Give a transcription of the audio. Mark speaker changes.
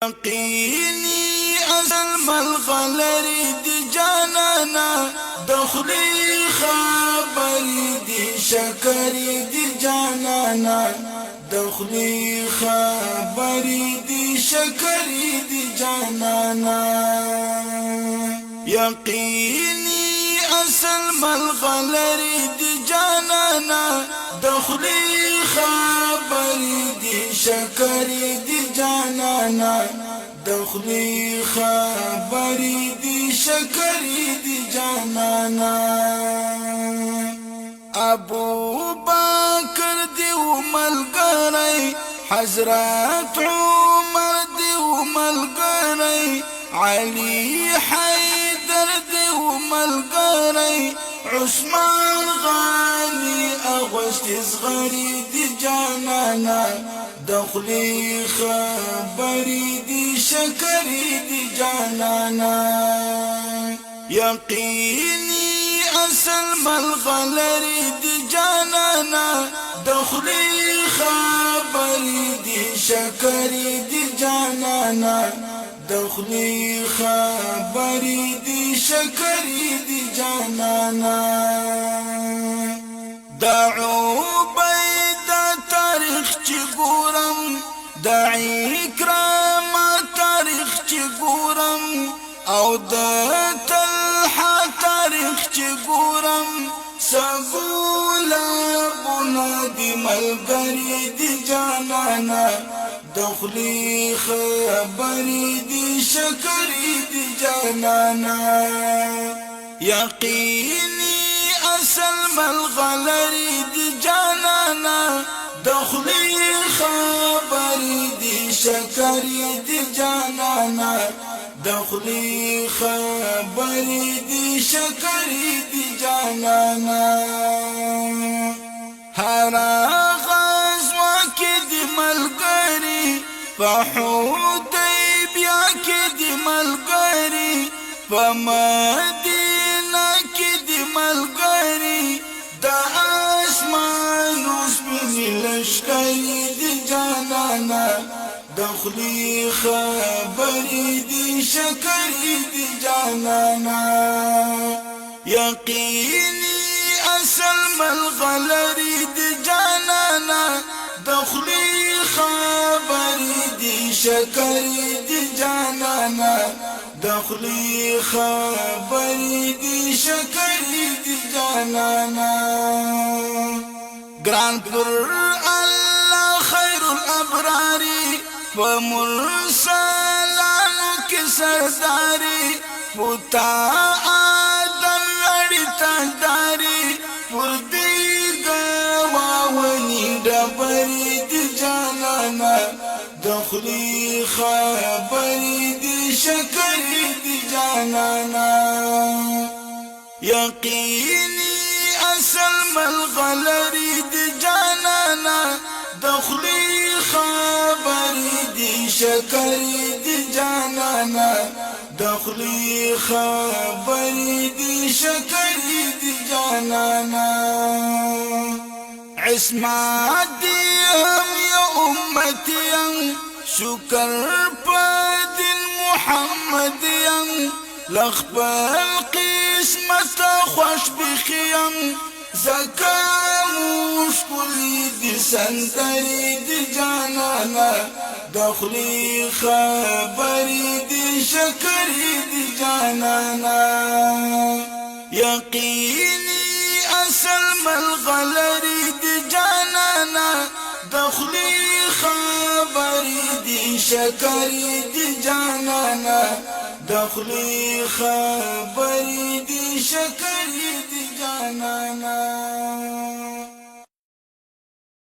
Speaker 1: يقيني أزل ملغلري دي جانانا دخلي خبري دي شكري دي جانانا دخلي خبري دي شكري دي جانانا يقيني أزل ملغلري دي جانانا دخلي خبري دي شكري دي جانانا دخلي خبري دي شكري دي جانانا ابو بكر دي وملقري حضرت عمر دي وملقري علي حيدر دي وملقري عثمان غالي اغوشت صغري دي جانانا دخلي خبري دي شكري دي جانانا يقيني أسلم الغلري دي جانانا دخلي خبري دي شكري دي جانانا دخلي خبري دي شكري دي جانانا دعوا تاريخ چگورم دعي اکرام تاريخ چگورم او دا تلحا تاريخ چگورم سگولا بنا دی ملگری دی جانانا دخلی خبری دی شکری دی جانانا یقینی اسلم الغلری دی جانانا دخلي خبري دي شكري دي جانانا دخلي خبري دي شكري دي جانانا هرا غزوة كدي ملقري فحديبيا كدي ملقري فمدينة كدي ملقري دا اسمان وسبني لشكري دي جانانا دخلي خبري دي شكري دي جانانا يقيني أسلم الغلري دي جانانا دخلي خبري دي شكري دي جانانا دخلي خبري دي شكري دي جانانا گران پر الله خير الابرار ومرسلانو کی سرداری پتا آدم لڑی تاجداری پر دیگا واونی ڈبری دی جانانا دخلی خبری دی شکری دی جانانا یقینی اسلم الغلري دي جانانا دخلي خبري دي شكري دي جانانا دخلي خبري دي شكري دي جانانا عصمت ديهم يا أمتي شكر بدين محمد لخبر قسمت خوش بخيام زكاموش كل دي سندري دي جانانا دخلي خبري دي شكري دي جانانا يقيني أسلم الغلري دي جانانا دخلي خبري دي شكري دي جانانا دخلي خبري دي شكري دي جانانا